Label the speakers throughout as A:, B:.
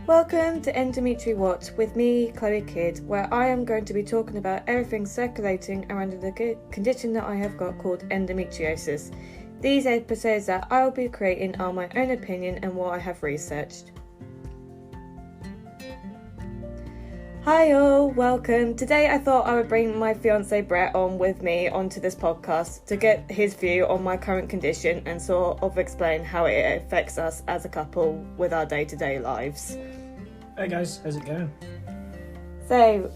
A: Welcome to EnDuhMeTreeOwSuhs with me, Chloe Kidd, where I am going to be talking about everything circulating around the condition that I have got called endometriosis. These episodes that I will be creating are my own opinion and what I have researched. Hi all, welcome. Today I thought I would bring my fiance Brett on with me onto this podcast to get his view on my current condition and sort of explain how it affects us as a couple with our day-to-day lives.
B: Hey guys, how's it going?
A: So,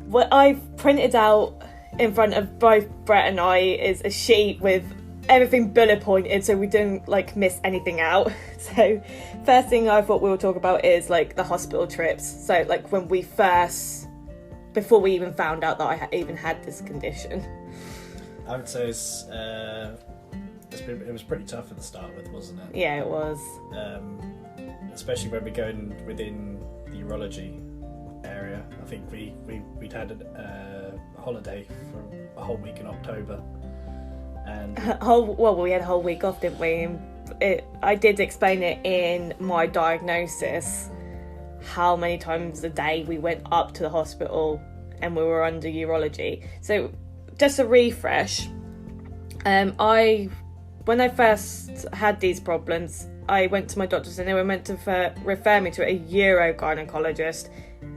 A: what I've printed out in front of both Brett and I is a sheet with everything bullet pointed so we don't miss anything out. So first thing I thought we would talk about is the hospital trips. So when we before we even found out that I even had this condition.
B: I would say it was pretty tough at the start with, wasn't it?
A: Yeah, it was.
B: Especially when we're going within the urology area. I think we'd had a holiday for a whole week in October. And
A: we had a whole week off, didn't we? I did explain it in my diagnosis how many times a day we went up to the hospital and we were under urology. So just a refresh, when I first had these problems, I went to my doctors and they were meant to refer me to a urogynecologist.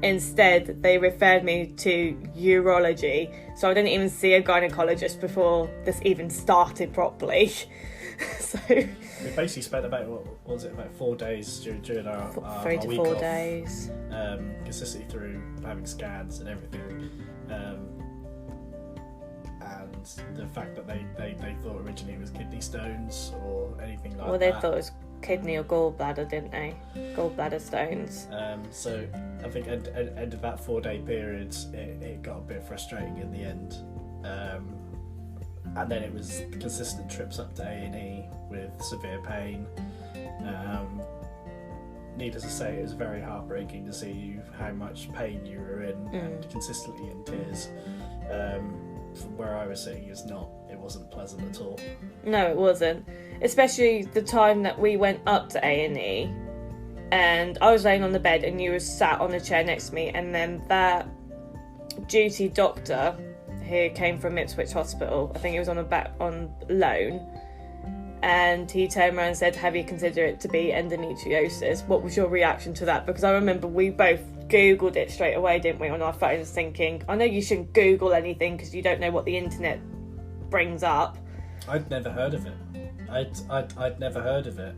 A: Instead, they referred me to urology, so I didn't even see a gynecologist before this even started properly. So
B: we basically spent about 4 days during our
A: 3 to
B: week
A: 4
B: off,
A: days,
B: consistently through having scans and everything. And the fact that they thought originally it was kidney stones or anything like that.
A: Well, they thought it was kidney or gallbladder, didn't they? Gallbladder stones.
B: So I think end of that 4-day period, it got a bit frustrating in the end. And then it was consistent trips up to A&E with severe pain. Needless to say, it was very heartbreaking to see how much pain you were in and consistently in tears. From where I was sitting, it wasn't pleasant at all. No,
A: it wasn't. Especially the time that we went up to A&E and I was laying on the bed and you were sat on a chair next to me, and then that duty doctor who came from Ipswich Hospital, I think he was on loan, and he turned around and said, "Have you considered it to be endometriosis?" What was your reaction to that? Because I remember we both Googled it straight away, didn't we, on our phones, thinking, I know you shouldn't Google anything because you don't know what the internet brings up.
B: I'd never heard of it. I'd never heard of it.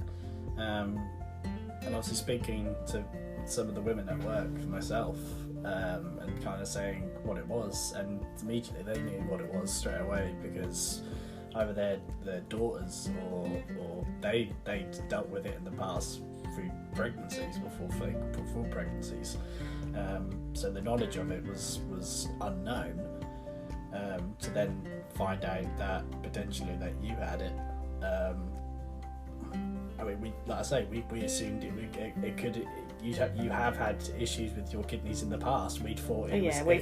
B: And obviously speaking to some of the women at work for myself, and kind of saying what it was, and immediately they knew what it was straight away because either their daughters or they dealt with it in the past through pregnancies, before full pregnancies. So the knowledge of it was unknown. To then find out that potentially that you had it. We assumed it could. You have had issues with your kidneys in the past. We thought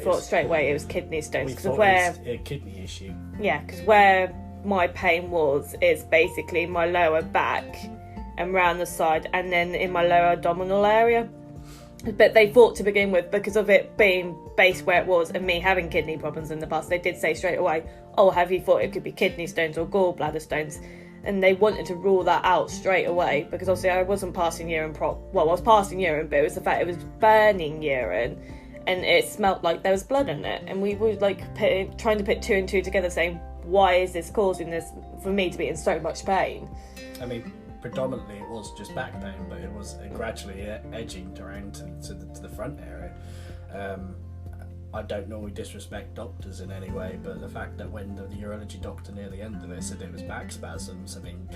B: thought straight away
A: it was kidney stones
B: because of where it was a kidney issue.
A: Yeah, because where my pain is basically my lower back and round the side, and then in my lower abdominal area. But they thought to begin with, because of it being based where it was and me having kidney problems in the past, they did say straight away, "Oh, have you thought it could be kidney stones or gallbladder stones?" And they wanted to rule that out straight away because obviously I wasn't passing urine I was passing urine, but it was the fact it was burning urine and it smelled like there was blood in it. And we were trying to put 2 and 2 together, saying, why is this causing this for me to be in so much pain?
B: I mean, predominantly it was just back pain, but it was gradually edging around to the front area. I don't normally disrespect doctors in any way, but the fact that when the urology doctor near the end of it said it was back spasms, I mean,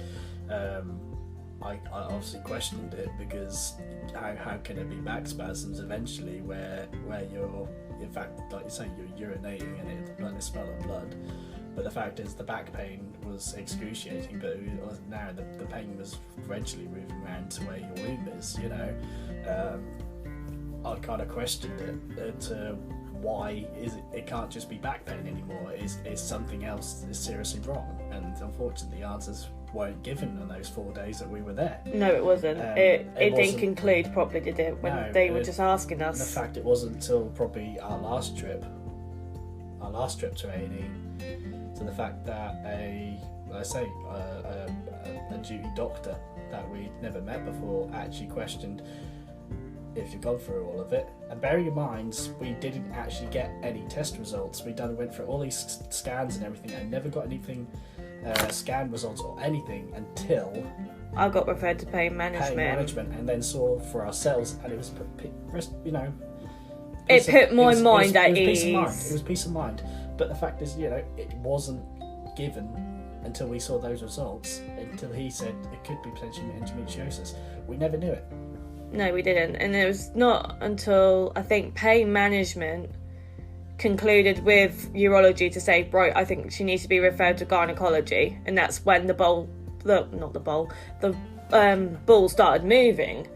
B: I obviously questioned it because how can it be back spasms eventually where you're, in fact, like you say, you're urinating and it's smell of blood. But the fact is the back pain was excruciating, but now the pain was gradually moving around to where your womb is, I kind of questioned it to why it can't just be back pain anymore. Is something else is seriously wrong? And unfortunately the answer's weren't given in those 4 days that we were there.
A: No, it wasn't. It didn't
B: wasn't,
A: conclude properly, did it? When
B: no,
A: they were just asking us.
B: The fact it wasn't until probably our last trip to A&E, to the fact that a duty doctor that we'd never met before actually questioned if you've gone through all of it. And bearing in mind, we didn't actually get any test results. We went through all these scans and everything and never got anything, scan results or anything until
A: I got referred to pain management.
B: And then saw for ourselves, and it was,
A: it put my mind at ease.
B: It was peace of mind. But the fact is, it wasn't given until we saw those results, until he said it could be potentially endometriosis. We never knew it.
A: No, we didn't. And it was not until, I think, pain management concluded with urology to say, right, I think she needs to be referred to gynecology. And that's when the ball started moving.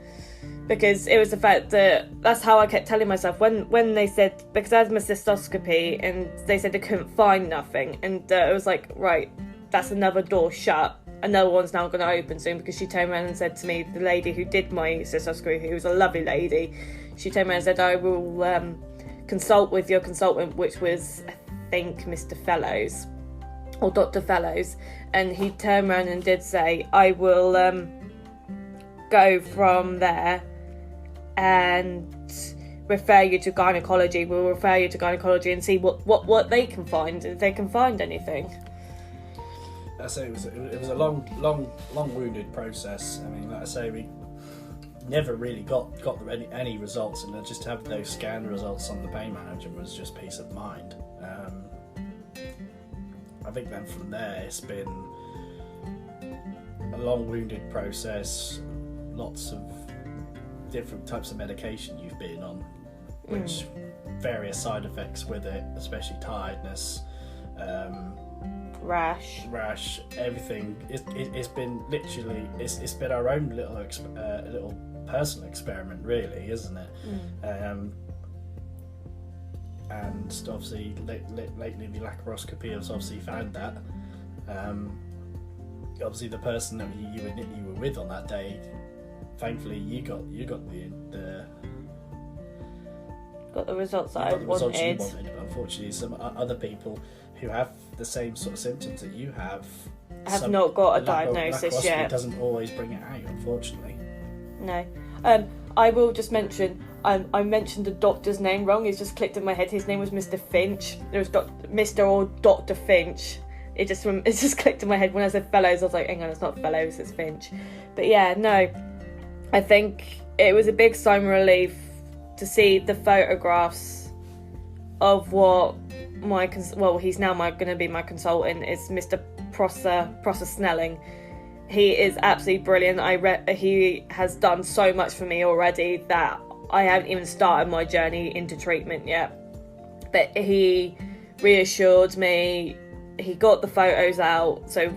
A: Because it was the fact that's how I kept telling myself when they said, because I had my cystoscopy and they said they couldn't find nothing, and it was like, right, that's another door shut, another one's now going to open soon. Because she turned around and said to me, the lady who did my cystoscopy, who was a lovely lady, she turned around and said, I will consult with your consultant, which was, I think, Mr. Fellows or Dr. Fellows, and he turned around and did say, I will go from there and refer you to gynecology. We'll refer you to gynecology and see what they can find, if they can find anything.
B: So it was a long-winded process. I mean, like I say, we never really got any results, and just to have those scan results on the pain management was just peace of mind. I think then from there it's been a long-winded process, lots of different types of medication you've been on, which various side effects with it, especially tiredness, rash, everything. It's been literally it's been our own little personal experiment, really, isn't it? And obviously lately the laparoscopy has obviously found that. Obviously the person that you were with on that day, thankfully you got the results that I wanted. Unfortunately, some other people who have the same sort of symptoms that you have
A: not got a diagnosis yet.
B: It doesn't always bring it out, unfortunately.
A: No. I will just mention, I mentioned the doctor's name wrong. It's just clicked in my head. His name was Mr. Finch. It was Mr. or Dr. Finch. It just clicked in my head when I said Fellows. I was like, hang on, it's not Fellows, it's Finch. But yeah, no, I think it was a big sign of relief to see the photographs of what he's now going to be my consultant, is Mr. Prosser Snelling. He is absolutely brilliant. He has done so much for me already that I haven't even started my journey into treatment yet. But he reassured me. He got the photos out. So,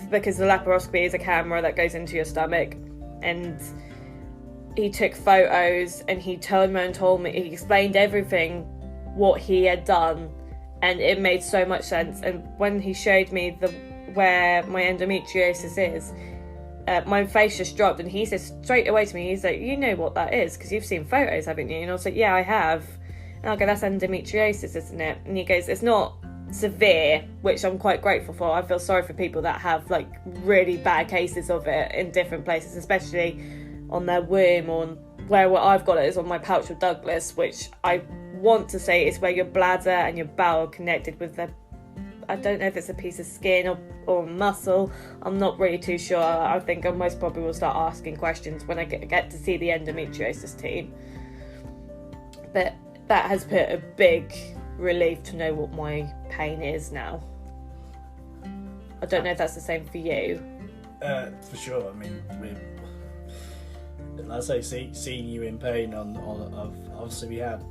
A: because the laparoscopy is a camera that goes into your stomach, and he took photos and he turned around and told me, he explained everything, what he had done, and it made so much sense. And when he showed me where my endometriosis is, my face just dropped, and he said straight away to me, he's like, you know what that is, because you've seen photos, haven't you? And I was like, yeah, I have. And I go, that's endometriosis, isn't it? And he goes, it's not severe, which I'm quite grateful for. I feel sorry for people that have really bad cases of it in different places, especially on their womb, or where I've got it is on my pouch of Douglas, which I want to say is where your bladder and your bowel are connected with I don't know if it's a piece of skin or muscle. I'm not really too sure. I think I most probably will start asking questions when I get to see the endometriosis team. But that has put a big relief to know what my pain is now. I don't know if that's the same for you.
B: For sure. I mean, let's say seeing you in pain obviously we had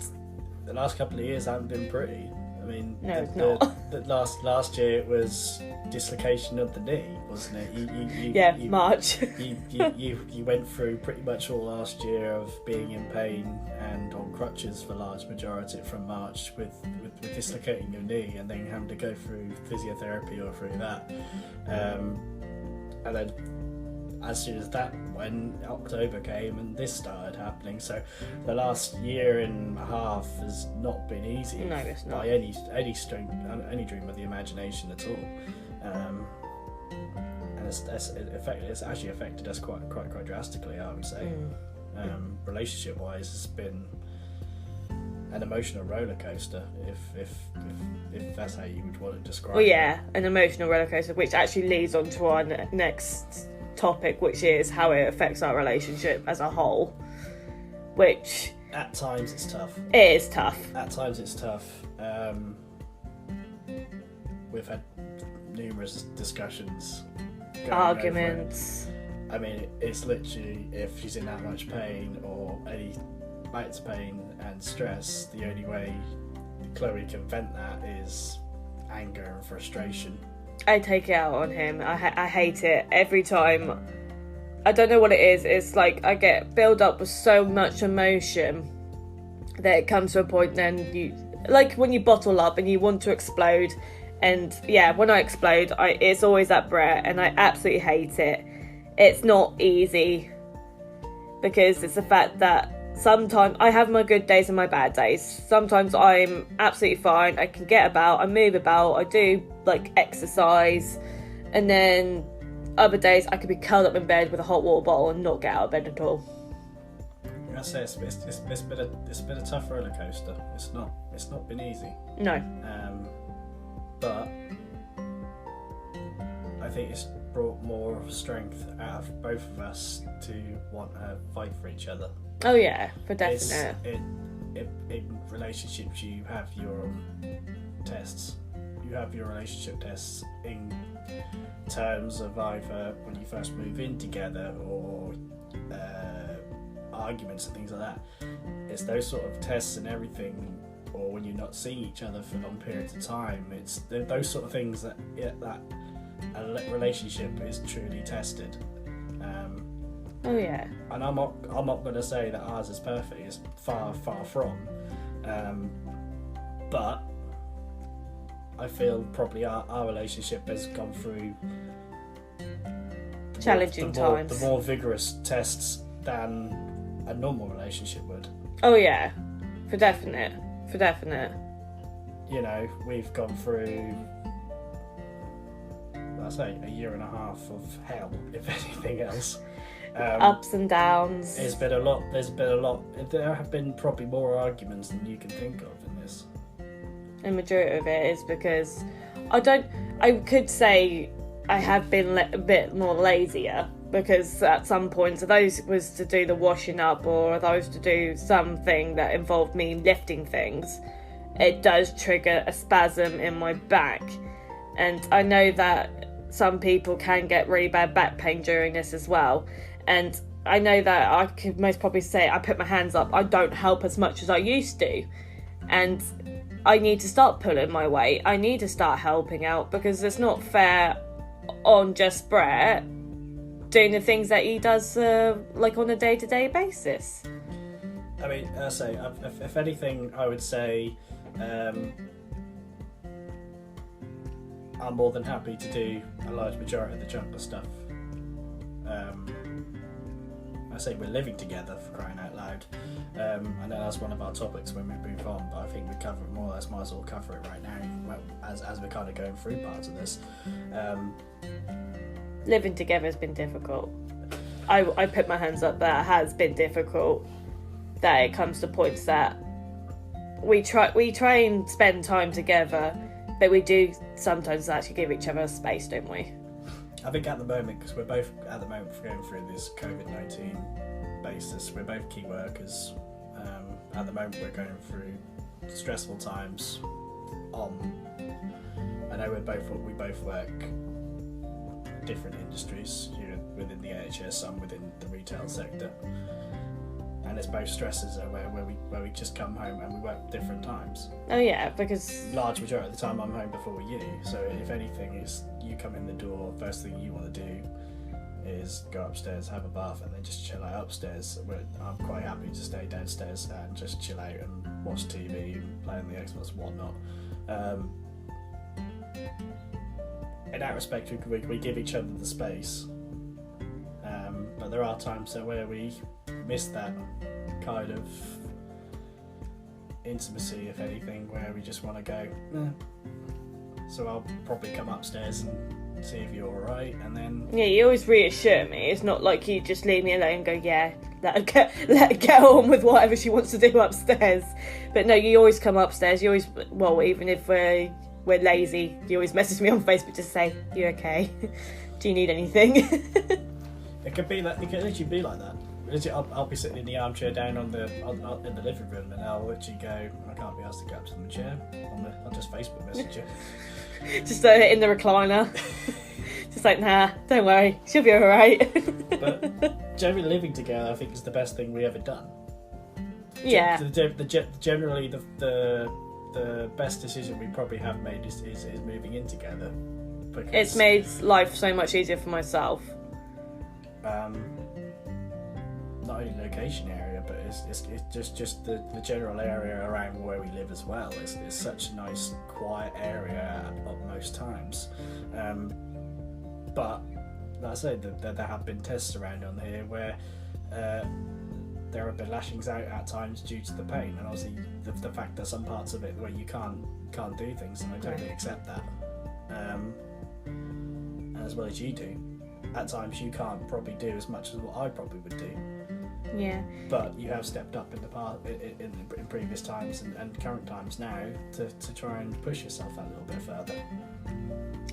B: the last couple of years haven't been pretty. I mean,
A: no, it's not.
B: The last year it was dislocation of the knee, wasn't it?
A: March.
B: You went through pretty much all last year of being in pain and on crutches for large majority from March with dislocating your knee, and then having to go through physiotherapy or through that. And then as soon as that, when October came and this started happening, so the last year and a half has not been easy.
A: No, it's not.
B: By any strength, any dream of the imagination at all. And it's actually affected us quite drastically, I would say. Relationship wise, it's been an emotional roller coaster, if that's how you would want to describe it.
A: Well, yeah, an emotional roller coaster, which actually leads on to our next topic, which is how it affects our relationship as a whole. Which
B: at times it's tough.
A: It is tough.
B: At times it's tough. We've had numerous discussions,
A: arguments.
B: I mean, it's literally, if she's in that much pain or any amounts of pain and stress, the only way Chloe can vent that is anger and frustration.
A: I take it out on him. I hate it every time. I don't know what it is. It's like I get built up with so much emotion that it comes to a point then you, like when you bottle up and you want to explode. And yeah, when I explode, it's always at Brett, and I absolutely hate it. It's not easy because it's the fact that sometimes I have my good days and my bad days. Sometimes I'm absolutely fine. I can get about, I move about, I do like exercise, and then other days I could be curled up in bed with a hot water bottle and not get out of bed at all.
B: I say it's been a tough roller coaster. It's not been easy.
A: No.
B: But I think it's brought more strength out of both of us to want to fight for each other.
A: Oh yeah, for definite.
B: In relationships, you have your tests. You have your relationship tests in terms of either when you first move in together or arguments and things like that. It's those sort of tests and everything, or when you're not seeing each other for long periods of time. It's those sort of things that a relationship is truly tested.
A: Oh yeah.
B: And I'm not going to say that ours is perfect. It's far from. But I feel probably our relationship has gone through
A: challenging times.
B: The more vigorous tests than a normal relationship would.
A: Oh yeah, for definite.
B: You know, we've gone through, I say, a year and a half of hell, if anything else.
A: Ups and downs.
B: There's been a lot. There have been probably more arguments than you can think of in this.
A: The majority of it is because I could say I have been a bit more lazier, because at some points, if those was to do the washing up or those to do something that involved me lifting things, it does trigger a spasm in my back. And I know that some people can get really bad back pain during this as well. And I know that I could most probably say I put my hands up, I don't help as much as I used to. And I need to start pulling my weight. I need to start helping out, because it's not fair on just Brett doing the things that he does like on a day-to-day basis.
B: I mean, I say, if anything, I would say I'm more than happy to do a large majority of the jungle stuff. I say we're living together, for crying out loud. I know that's one of our topics when we move on, but I think we cover it more or less, might as well cover it right now as we're kind of going through parts of this.
A: Living together has been difficult. I put my hands up, that has been difficult. That it comes to points that we try and spend time together, but we do sometimes actually give each other space, don't we?
B: I think at the moment, because we're both at the moment going through this COVID-19 basis, we're both key workers. At the moment, we're going through stressful times. I know we both work different industries. You're within the NHS, some within the retail sector, and it's both stresses where we just come home and we work different times.
A: Oh yeah, because
B: large majority of the time I'm home before you. So if anything, is you come in the door, first thing you want to do is go upstairs, have a bath, and then just chill out upstairs. I'm quite happy to stay downstairs and just chill out and watch TV and play on the Xbox and whatnot. In that respect, we give each other the space, But there are times where we miss that kind of intimacy, if anything, where we just want to go, so I'll probably come upstairs and see if you're alright, and then...
A: Yeah, you always reassure me. It's not like you just leave me alone and go, yeah, let her get on with whatever she wants to do upstairs. But no, you always come upstairs. You always, well, even if we're lazy, you always message me on Facebook to say, you okay? Do you need anything?
B: It could be that. It could literally be like that. I'll be sitting in the armchair down in the living room, and I'll literally go, I can't be asked to get up to the chair. I'll just Facebook message you.
A: Just in the recliner. Just like, nah, don't worry, she'll be alright.
B: But generally living together, I think, is the best thing we ever done.
A: Yeah.
B: Generally, the best decision we probably have made is moving in together. Because,
A: it's made life so much easier for myself.
B: Not only location area, but it's just the general area around where we live as well. It's such a nice, quiet area at most times. But like I say, there have been tests around on here where there have been lashings out at times due to the pain, and obviously the fact that some parts of it where you can't do things, and I totally accept that. As well as you do. At times you can't probably do as much as what I probably would do.
A: Yeah.
B: But you have stepped up in the past, in previous times and current times now to try and push yourself a little bit further.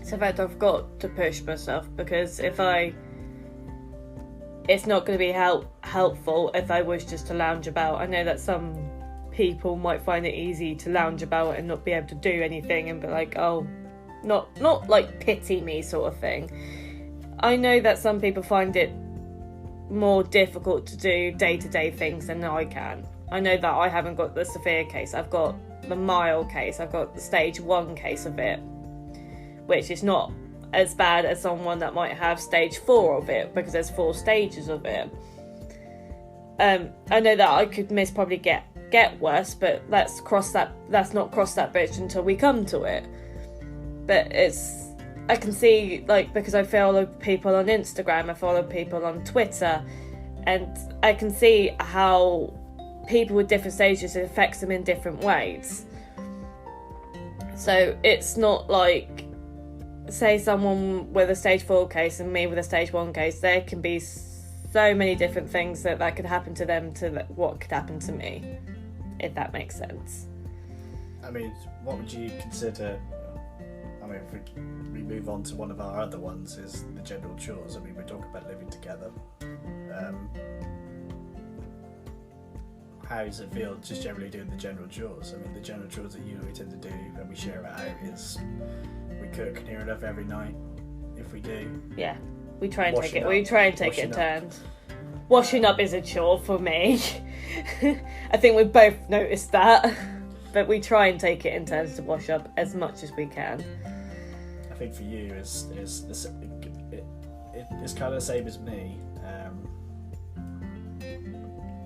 A: So in fact, I've got to push myself, because it's not going to be helpful if I was just to lounge about. I know that some people might find it easy to lounge about and not be able to do anything and be like, oh, not like pity me sort of thing. I know that some people find it more difficult to do day-to-day things than I can. I know that I haven't got the severe case. I've got the mild case. I've got the stage 1 case of it, which is not as bad as someone that might have stage 4 of it, because there's 4 stages of it. I know that I could probably get worse, but let's not cross that bridge until we come to it. But I can see, like, because I follow people on Instagram, I follow people on Twitter, and I can see how people with different stages, it affects them in different ways. So it's not like, say, someone with a stage 4 case and me with a stage 1 case, there can be so many different things that could happen to them to what could happen to me, if that makes sense.
B: I mean, what would you consider... I mean, if we move on to one of our other ones, is the general chores. I mean, we're talking about living together. How does it feel just generally doing the general chores? I mean, the general chores that you and we tend to do when we share it out is we cook near enough every night, if we do.
A: Yeah, we try and take it in turns. Washing up is a chore for me. I think we've both noticed that. But we try and take it in turns to wash up as much as we can.
B: I think for you, it's kind of the same as me.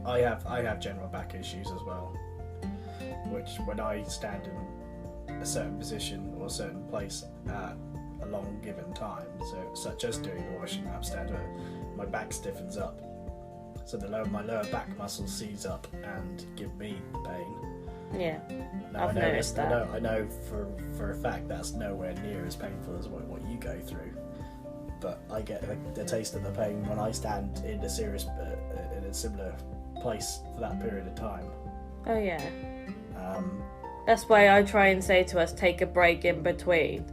B: I have general back issues as well, which when I stand in a certain position or a certain place at a long given time, so such as doing the washing up, my back stiffens up, so my lower back muscles seize up and give me pain. Yeah,
A: I've noticed that.
B: I know for a fact that's nowhere near as painful as what you go through. But I get the taste of the pain when I stand in a similar place for that period of time.
A: Oh yeah. That's why I try and say to us, take a break in between.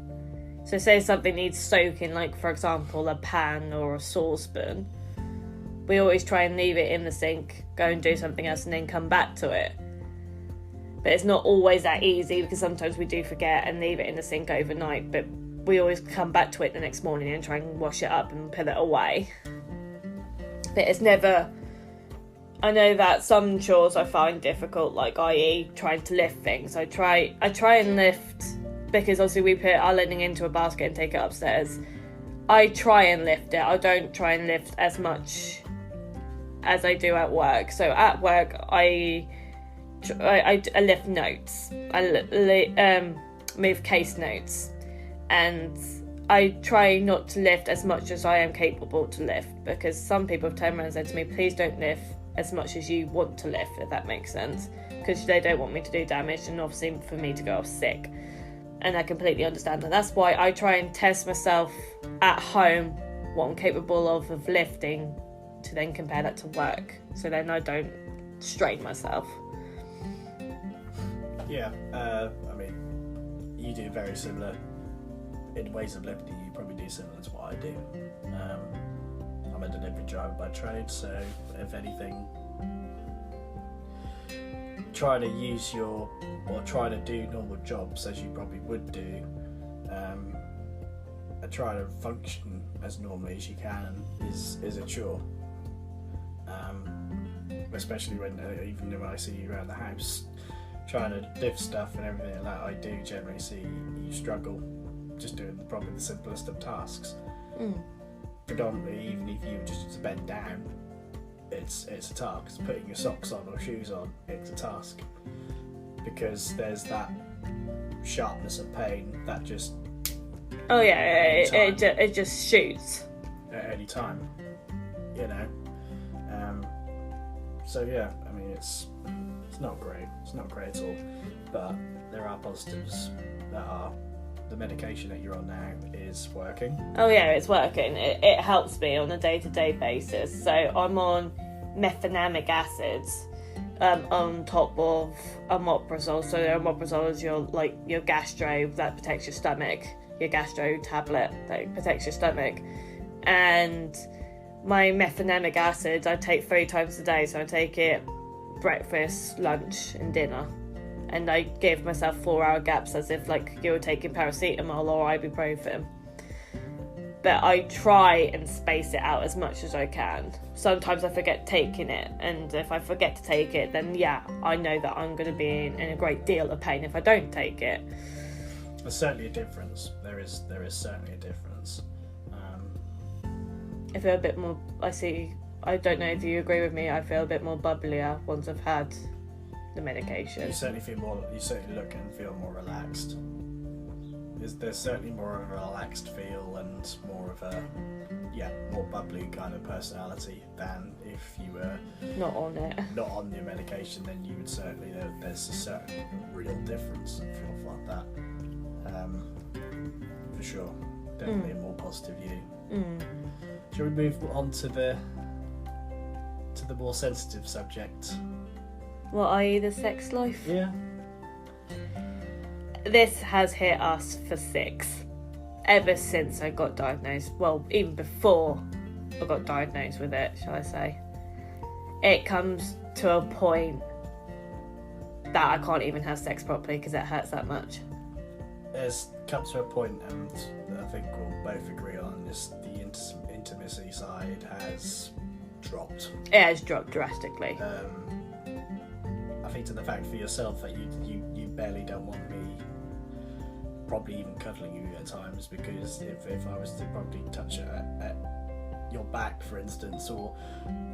A: So say something needs soaking, like for example a pan or a saucepan. We always try and leave it in the sink, go and do something else, and then come back to it. But it's not always that easy, because sometimes we do forget and leave it in the sink overnight, but we always come back to it the next morning and try and wash it up and put it away. But it's never... I know that some chores I find difficult, like i.e. trying to lift things. I try and lift, because obviously we put our linen into a basket and take it upstairs. I try and lift it. I don't try and lift as much as I do at work. So at work, I lift notes. I move case notes, and I try not to lift as much as I am capable to lift, because some people have turned around and said to me, please don't lift as much as you want to lift, if that makes sense, because they don't want me to do damage and obviously for me to go off sick. And I completely understand that. That's why I try and test myself at home what I'm capable of lifting, to then compare that to work, so then I don't strain myself.
B: Yeah, I mean, you do very similar in ways of lifting. You probably do similar to what I do. I'm a delivery driver by trade, so if anything, try to try to do normal jobs as you probably would do, and try to function as normally as you can is a chore. Especially even when I see you around the house trying to lift stuff and everything like that, I do generally see you struggle just doing probably the simplest of tasks. Predominantly, even if you were just to bend down, it's a task. Putting your socks on or shoes on, it's a task, because there's that sharpness of pain that just
A: it just shoots
B: at any time, you know. So yeah, I mean, it's not great. It's not great at all, but there are positives that are. The medication that you're on now is working.
A: Oh yeah, it's working. It helps me on a day-to-day basis. So I'm on mefenamic acids on top of omeprazole. So omeprazole is your gastro that protects your stomach, your gastro tablet that protects your stomach. And my mefenamic acid I take 3 times a day. So I take it breakfast, lunch and dinner. And I give myself 4-hour gaps, as if like you were taking paracetamol or ibuprofen. But I try and space it out as much as I can. Sometimes I forget taking it, and if I forget to take it, then yeah, I know that I'm going to be in a great deal of pain if I don't take it.
B: There's certainly a difference. There is certainly a difference.
A: I feel a bit more. I don't know if you agree with me. I feel a bit more bubblier once I've had the medication.
B: You certainly look and feel more relaxed. There's certainly more of a relaxed feel and more of a more bubbly kind of personality than if you were
A: not on the
B: medication. Then you would certainly there's a certain real difference and feel like that. For sure, definitely a more positive view. Shall we move on to the more sensitive subject?
A: What, i.e. the sex life?
B: Yeah.
A: This has hit us for 6. Ever since I got diagnosed. Well, even before I got diagnosed with it, shall I say. It comes to a point that I can't even have sex properly because it hurts that much.
B: It's come to a point, and I think we'll both agree on this, the intimacy side has dropped.
A: It has dropped drastically.
B: I think to the fact for yourself that you barely don't want me probably even cuddling you at times, because if I was to probably touch it at your back, for instance, or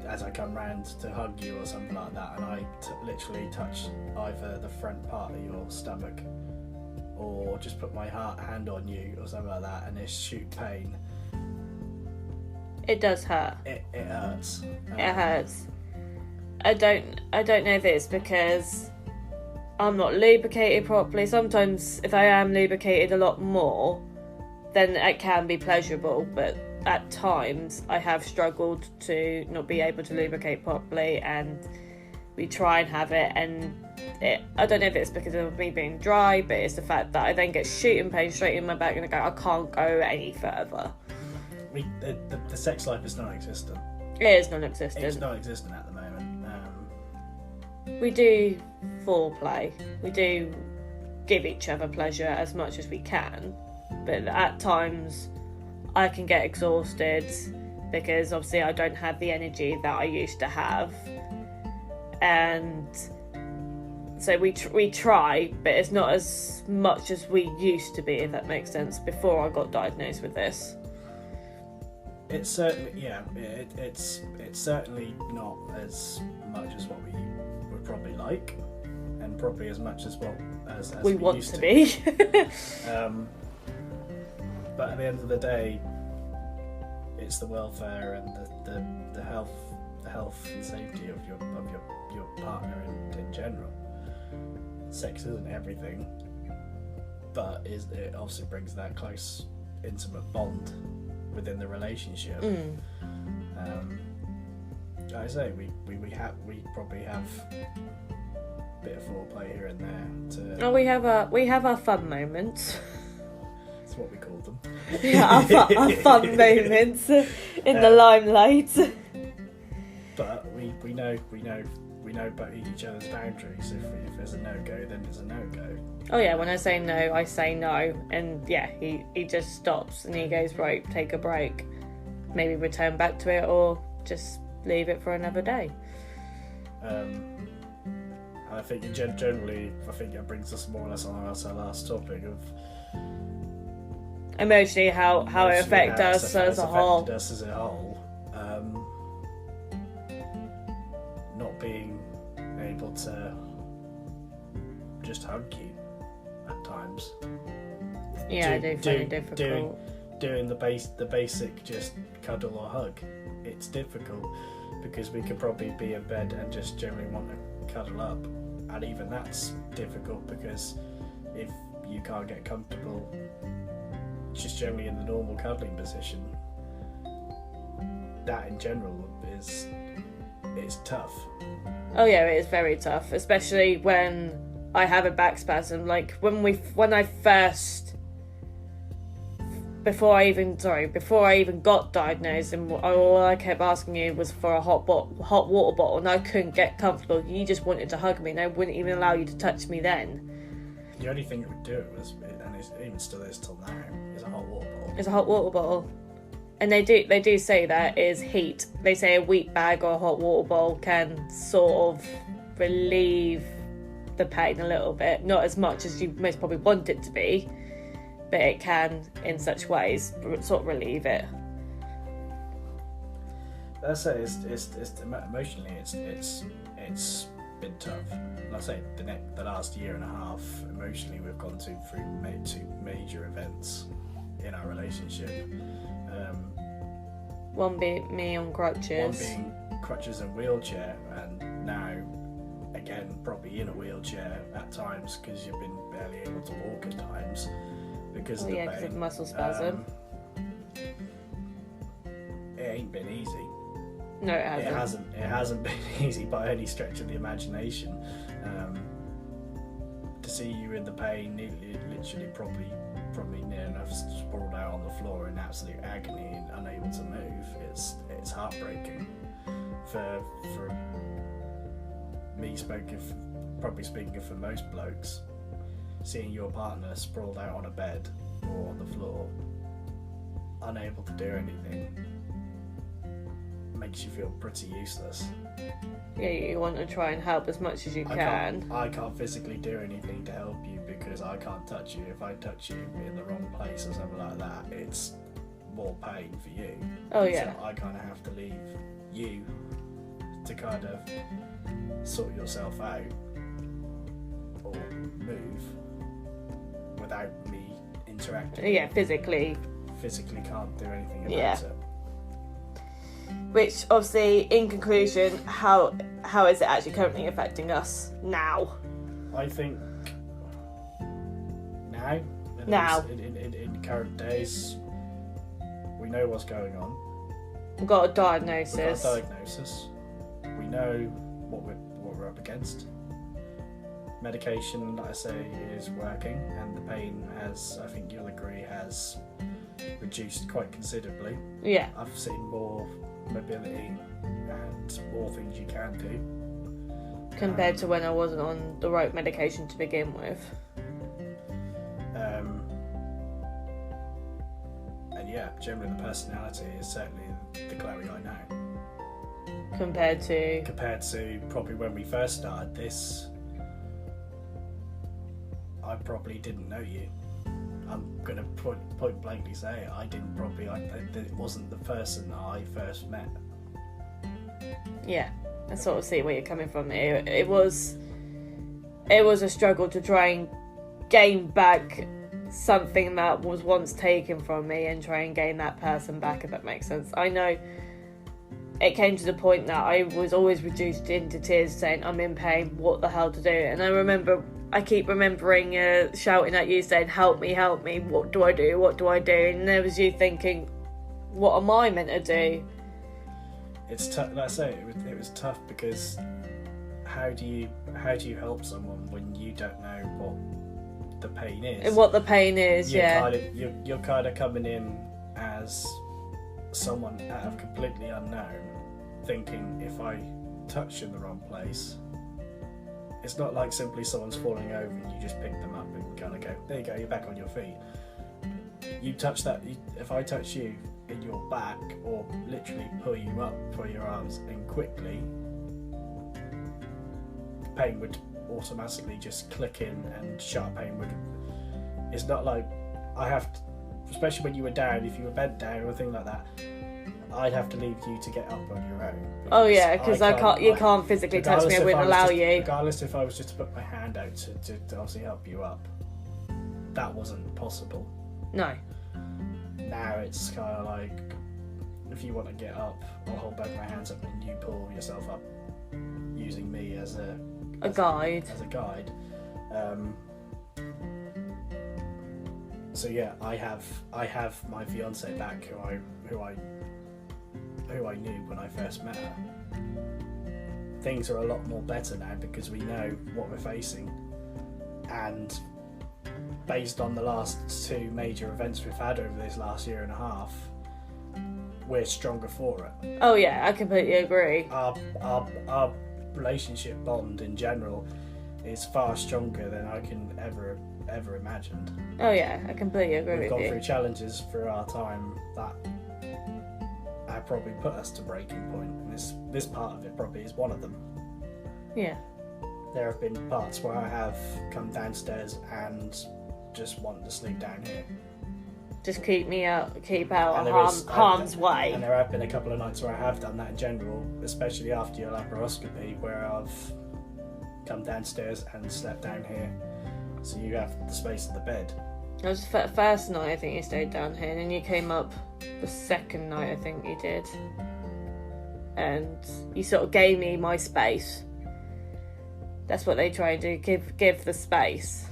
B: as I come round to hug you or something like that, and I literally touch either the front part of your stomach or just put my hand on you or something like that, and it's shoot pain.
A: It does hurt.
B: It hurts.
A: It hurts. I don't know if it's because I'm not lubricated properly. Sometimes if I am lubricated a lot more, then it can be pleasurable, but at times I have struggled to not be able to lubricate properly, and we try and have it, and I don't know if it's because of me being dry, but it's the fact that I then get shooting pain straight in my back and I can't go any further.
B: The sex life is non-existent.
A: It is non-existent.
B: It's non-existent at the moment.
A: We do foreplay. We do give each other pleasure as much as we can, but at times I can get exhausted because obviously I don't have the energy that I used to have, and so we try, but it's not as much as we used to be, if that makes sense, before I got diagnosed with this.
B: It's certainly it's certainly not as much as what we would probably like, and probably as much as what as we
A: want
B: used
A: to be.
B: But at the end of the day, it's the welfare and the health and safety of your partner in general. Sex isn't everything, but it obviously brings that close, intimate bond within the relationship. Like I say, we probably have a bit of foreplay here and there.
A: We have our fun moments.
B: That's what we call them.
A: Yeah, our fun moments in the limelight.
B: But we know about each other's boundaries. If there's a no-go, then there's a no-go.
A: Oh yeah, when I say no, I say no. And yeah, he just stops and he goes, right, take a break. Maybe return back to it or just leave it for another day.
B: I think generally, that brings us more or less on our last topic of
A: emotionally how it affected us as a whole.
B: Not being able to just hug you at times.
A: Yeah, I do find it difficult.
B: Doing the basic just cuddle or hug. It's difficult because we could probably be in bed and just generally want to cuddle up, and even that's difficult because if you can't get comfortable just generally in the normal cuddling position, that in general is tough.
A: Oh yeah, it is very tough, especially when I have a back spasm. Like when I first, before I even got diagnosed, and all I kept asking you was for a hot water bottle, and I couldn't get comfortable. You just wanted to hug me, and I wouldn't even allow you to touch me then.
B: The only thing that would do it was, and it even still is till now, is a hot water bottle.
A: It's a hot water bottle. And they do say that is heat. They say a wheat bag or a hot water bowl can sort of relieve the pain a little bit. Not as much as you most probably want it to be, but it can, in such ways, sort of relieve it.
B: That's it. It's emotionally, it's been tough. And I say the last year and a half, emotionally, we've gone through two major events in our relationship.
A: One being me on crutches.
B: One being crutches and wheelchair, and now again probably in a wheelchair at times because you've been barely able to walk at times because of the pain.
A: Because of muscle spasm.
B: It ain't been easy.
A: No, it hasn't.
B: It hasn't been easy by any stretch of the imagination. To see you in the pain, literally probably near enough sprawled out on the floor in absolute agony and unable to move, it's heartbreaking. For me, probably speaking for most blokes, seeing your partner sprawled out on a bed or on the floor, unable to do anything, makes you feel pretty useless.
A: Yeah, you want to try and help as much as you can.
B: I can't physically do anything to help you because I can't touch you. If I touch you in the wrong place or something like that, it's more pain for you.
A: Oh yeah.
B: So I kind of have to leave you to kind of sort yourself out or move without me interacting.
A: Yeah, physically
B: can't do anything about it.
A: Which obviously, in conclusion, how is it actually currently affecting us now?
B: I think now in current days, we know what's going on.
A: We've got a diagnosis.
B: We know what we're up against. Medication, like I say, is working, and the pain has, I think you'll agree, has reduced quite considerably.
A: Yeah.
B: I've seen more mobility and more things you can do.
A: Compared to when I wasn't on the right medication to begin with.
B: And yeah, generally the personality is certainly the Chloe I know.
A: Compared
B: to probably when we first started this, I probably didn't know you. I'm going to point blankly say I didn't probably. It wasn't the person I first met.
A: Yeah, I sort of see where you're coming from. It was a struggle to try and gain back something that was once taken from me and try and gain that person back, if that makes sense. I know it came to the point that I was always reduced into tears saying, I'm in pain, what the hell to do? And I keep remembering shouting at you saying, help me, what do I do? And there was you thinking, what am I meant to do?
B: It's tough. Like I say, it was tough because how do you help someone when you don't know what the pain is?
A: And what the pain is,
B: You're kind of coming in as someone out of completely unknown, thinking if I touch in the wrong place, it's not like simply someone's falling over and you just pick them up and kind of go, there you go, you're back on your feet. You touch that, if I touch you in your back or literally pull you up for your arms and quickly, pain would automatically just click in and sharp pain would. It's not like I have to, especially when you were down, if you were bent down or anything like that, I'd have to leave you to get up on your own.
A: Oh yeah, because you can't physically touch me, I wouldn't allow you.
B: Regardless if I was just to put my hand out to obviously help you up, that wasn't possible.
A: No.
B: Now it's kind of like, if you want to get up, I'll hold both my hands up and you pull yourself up using me as a
A: guide.
B: As a guide. So yeah, I have my fiance back, who I knew when I first met her. Things are a lot more better now because we know what we're facing, and based on the last two major events we've had over this last year and a half, we're stronger for it.
A: Oh yeah, I completely agree.
B: Our relationship bond in general is far stronger than I can ever imagined.
A: Oh yeah, I completely agree with you.
B: We've gone through challenges for our time that have probably put us to breaking point, and this part of it probably is one of them.
A: Yeah. There
B: have been parts where I have come downstairs and just want to sleep down here.
A: Just keep out of harm's way.
B: And there have been a couple of nights where I have done that in general, especially after your laparoscopy, where I've come downstairs and slept down here, so you have the space of the bed.
A: It was the first night I think you stayed down here, and then you came up the second night I think you did, and you sort of gave me my space. That's what they try and do, give the space.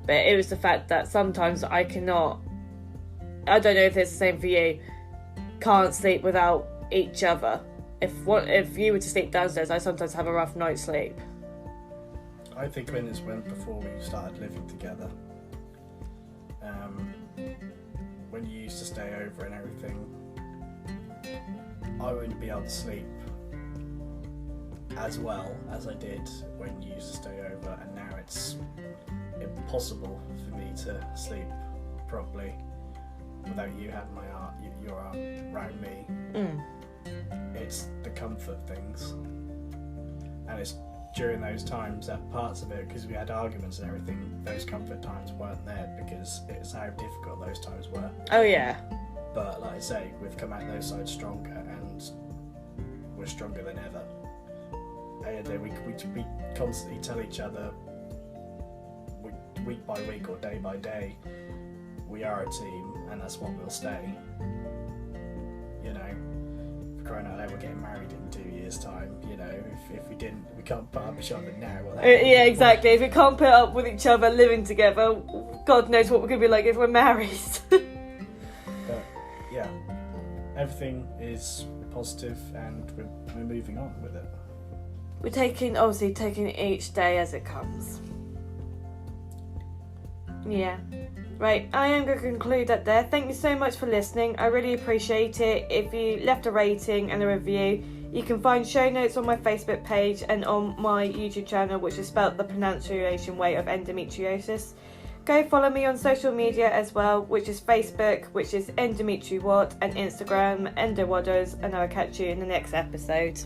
A: But it was the fact that sometimes I cannot, I don't know if it's the same for you, can't sleep without each other. If you were to sleep downstairs, I sometimes have a rough night's sleep.
B: I think when before we started living together, when you used to stay over and everything, I wouldn't be able to sleep as well as I did when you used to stay over, and now it's impossible for me to sleep properly without you having your arm around me. It's the comfort things, and it's during those times that parts of it, because we had arguments and everything, those comfort times weren't there because it's how difficult those times were.
A: Oh yeah.
B: But like I say, we've come out those sides stronger, and we're stronger than ever. And we constantly tell each other, week by week or day by day, we are a team, and that's what we'll stay. You know, for crying out loud, we're getting married in 2 years' time. You know, if we didn't, we can't put up with each other now.
A: Yeah, exactly. If we can't put up with each other living together, God knows what we're going to be like if we're married.
B: But yeah, everything is positive, and we're moving on with it.
A: We're taking each day as it comes. Yeah. Right, I am going to conclude that there. Thank you so much for listening. I really appreciate it. If you left a rating and a review, you can find show notes on my Facebook page and on my YouTube channel, which is spelled the pronunciation way of endometriosis. Go follow me on social media as well, which is Facebook, which is EndometrioWad, and Instagram, EndoWaddlers, and I'll catch you in the next episode.